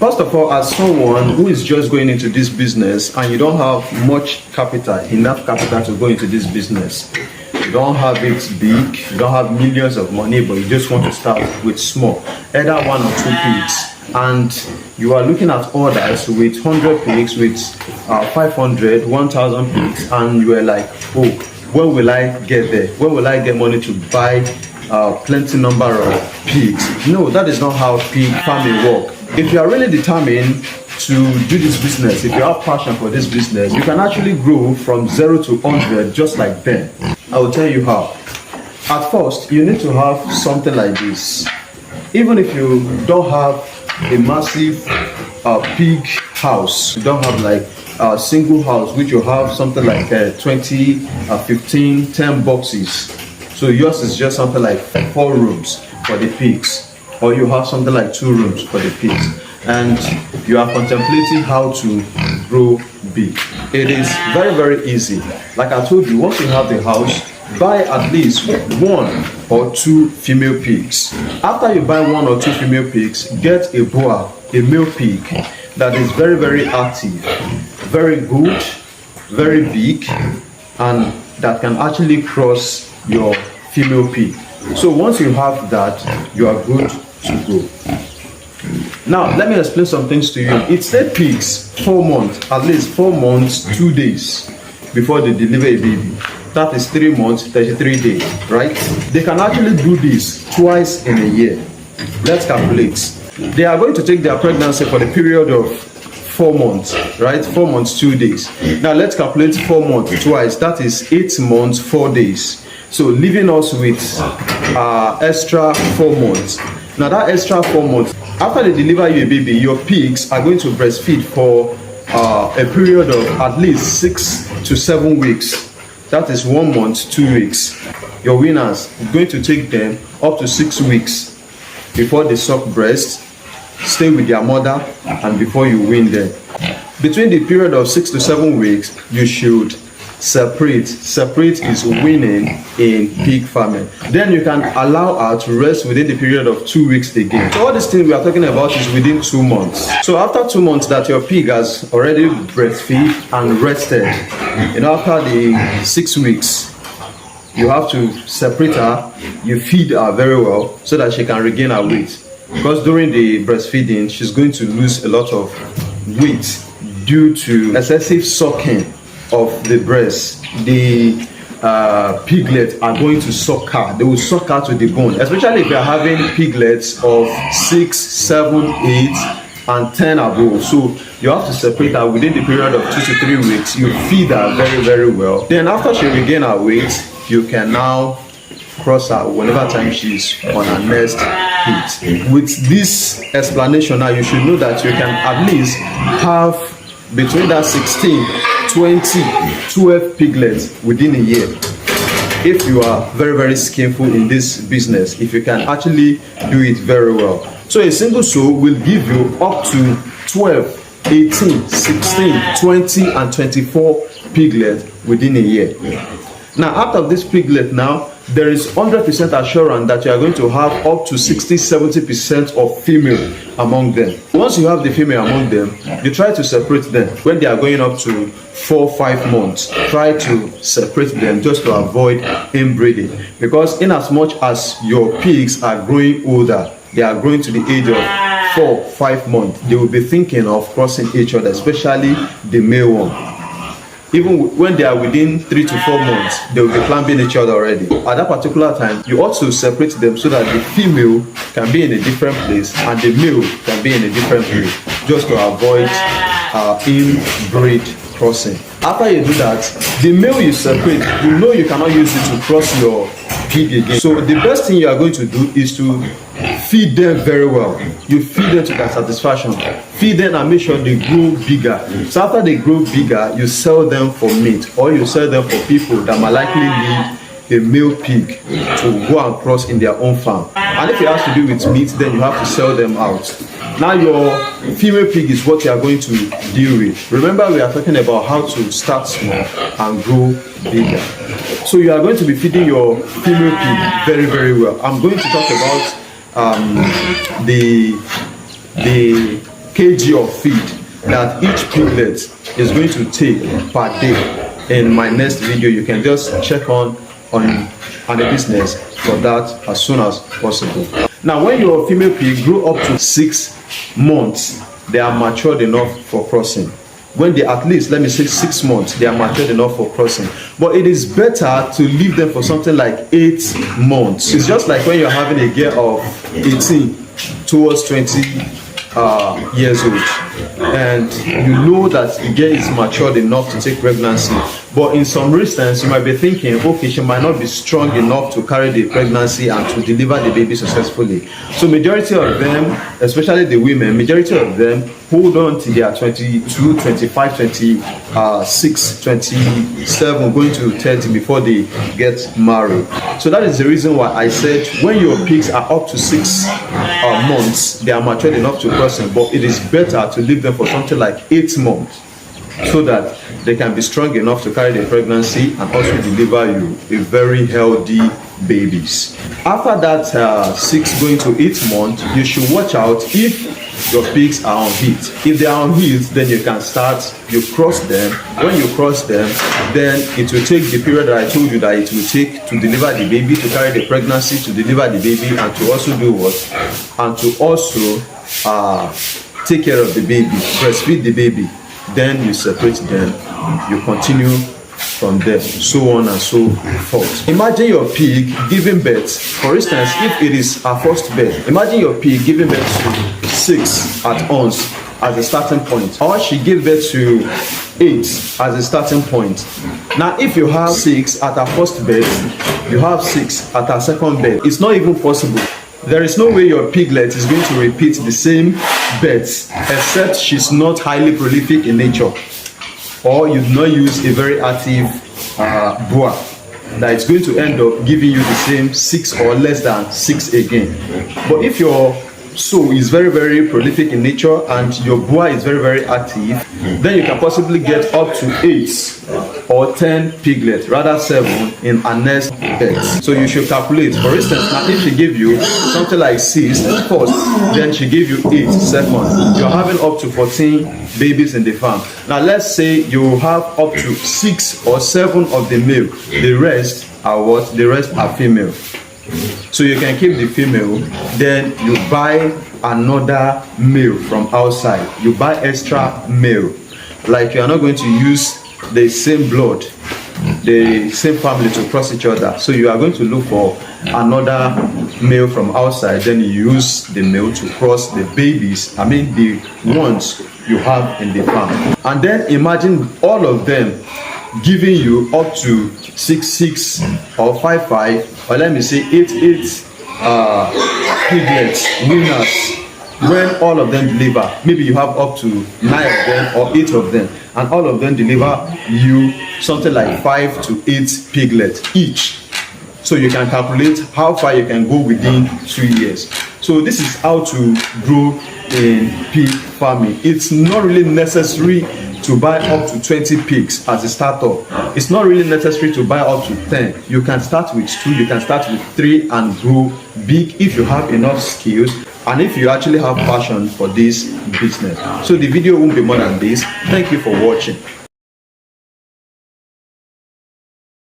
First of all, as someone who is just going into this business and you don't have much capital, enough capital to go into this business, you don't have it big, you don't have millions of money, but you just want to start with small, either 1 or 2 pigs, and you are looking at orders with 100 pigs, with 500, 1,000 pigs, and you are like, oh, when will I get there? When will I get money to buy plenty number of pigs? No, that is not how pig farming works. If you are really determined to do this business, if you have passion for this business, you can actually grow from 0 to 100 just like them. I will tell you how. At first, you need to have something like this. Even if you don't have a massive pig house, you don't have like a single house, which you have something like 20, 15, 10 boxes. So yours is just something like 4 rooms for the pigs. Or you have something like 2 rooms for the pigs, and you are contemplating how to grow big. It is very, very easy. Like I told you, once you have the house, buy at least 1 or 2 female pigs. After you buy 1 or 2 female pigs, get a boa, a male pig that is very, very active, very good, very big, and that can actually cross your female pig. So once you have that, you are good to go. Now, let me explain some things to you. It takes pigs 4 months, at least 4 months, 2 days before they deliver a baby. That is 3 months, 33 days, right? They can actually do this twice in a year. Let's calculate. They are going to take their pregnancy for the period of 4 months, right? 4 months, 2 days. Now, let's calculate 4 months twice. That is 8 months, 4 days. So leaving us with extra 4 months. Now that extra 4 months, after they deliver you a baby, your pigs are going to breastfeed for a period of at least 6 to 7 weeks. That is 1 month, 2 weeks. Your winners are going to take them up to 6 weeks before they suck breast, stay with their mother, and before you win them. Between the period of 6 to 7 weeks, you should separate is winning in pig farming. Then you can allow her to rest within the period of 2 weeks again. So all these things we are talking about is within 2 months. So after 2 months that your pig has already breastfeed and rested, after the 6 weeks, you have to separate her. You feed her very well so that she can regain her weight, because during the breastfeeding she's going to lose a lot of weight due to excessive sucking of the breast. The piglets are going to suck her. They will suck her to the bone, especially if you are having piglets of 6, 7, 8 and 10 above. So you have to separate her within the period of 2 to 3 weeks. You feed her very, very well. Then after she regain her weight, you can now cross her whenever time she's on her next heat. With this explanation now, you should know that you can at least have between that 16, 20, 12 piglets within a year. If you are very, very skillful in this business, if you can actually do it very well. So a single sow will give you up to 12, 18, 16, 20 and 24 piglets within a year. Now out of this piglet now, there is 100% assurance that you are going to have up to 60-70% of female among them. Once you have the female among them, you try to separate them. When they are going up to 4-5 months, try to separate them just to avoid inbreeding. Because in as much as your pigs are growing older, they are growing to the age of 4-5 months, they will be thinking of crossing each other, especially the male one. Even when they are within 3 to 4 months, they will be climbing each other already. At that particular time, you ought to separate them so that the female can be in a different place and the male can be in a different place, just to avoid inbreed crossing. After you do that, the male you separate, you know you cannot use it to cross your pig again. So the best thing you are going to do is to feed them very well. You feed them to their satisfaction. Feed them and make sure they grow bigger. So after they grow bigger, you sell them for meat, or you sell them for people that might likely need a male pig to go and cross in their own farm. And if it has to do with meat, then you have to sell them out. Now your female pig is what you are going to deal with. Remember, we are talking about how to start small and grow bigger. So you are going to be feeding your female pig very, very well. I'm going to talk about the kg of feed that each piglet is going to take per day. In my next video, you can just check on the business for that as soon as possible. Now, when your female pig grow up to 6 months, they are matured enough for crossing. When they at least, let me say 6 months, they are matured enough for crossing. But it is better to leave them for something like 8 months. It's just like when you're having a girl of 18 towards 20 years old, and you know that the girl is matured enough to take pregnancy, but in some instance you might be thinking, okay, she might not be strong enough to carry the pregnancy and to deliver the baby successfully. So majority of them, especially the women, majority of them hold on till they are 22, 25, 26, 27, going to 30 before they get married. So that is the reason why I said when your pigs are up to 6 months, they are matured enough to crossing, but it is better to leave them for something like 8 months so that they can be strong enough to carry the pregnancy and also deliver you a very healthy babies. After that 6 going to 8 months, you should watch out if your pigs are on heat. If they are on heat, then you can start, you cross them. When you cross them, then it will take the period that I told you that it will take to deliver the baby, to carry the pregnancy, to deliver the baby, and to also do what? And to also take care of the baby, breastfeed the baby. Then you separate them, you continue from there, so on and so forth. Imagine your pig giving birth. For instance, if it is her first birth, imagine your pig giving birth to 6 at once as a starting point, or she gave birth to 8 as a starting point. Now, if you have 6 at her first birth, you have 6 at her second birth, it's not even possible. There is no way your piglet is going to repeat the same births, except she's not highly prolific in nature, or you do not use a very active boa that is going to end up giving you the same 6 or less than 6 again. But if your sow is very, very prolific in nature and your boa is very, very active, then you can possibly get up to 8 or 10 piglets, rather 7 in her next birth. So you should calculate. For instance, now if she gave you something like 6 first, then she gave you 8 second, you're having up to 14 babies in the farm. Now let's say you have up to 6 or 7 of the male, the rest are what? The rest are female. So you can keep the female, then you buy another male from outside. You buy extra male. Like you are not going to use the same blood, the same family to cross each other. So you are going to look for another male from outside, then you use the male to cross the babies, I mean the ones you have in the farm. And then imagine all of them giving you up to 6 or 5, or let me say 8 piglets, winners. When all of them deliver, maybe you have up to 9 of them or 8 of them, and all of them deliver you something like 5 to 8 piglets each. So you can calculate how far you can go within 2 years. So this is how to grow in pig farming. It's not really necessary to buy up to 20 pigs as a startup. It's not really necessary to buy up to 10. You can start with 2, you can start with 3 and grow big if you have enough skills and if you actually have passion for this business. So the video won't be more than this. Thank you for watching.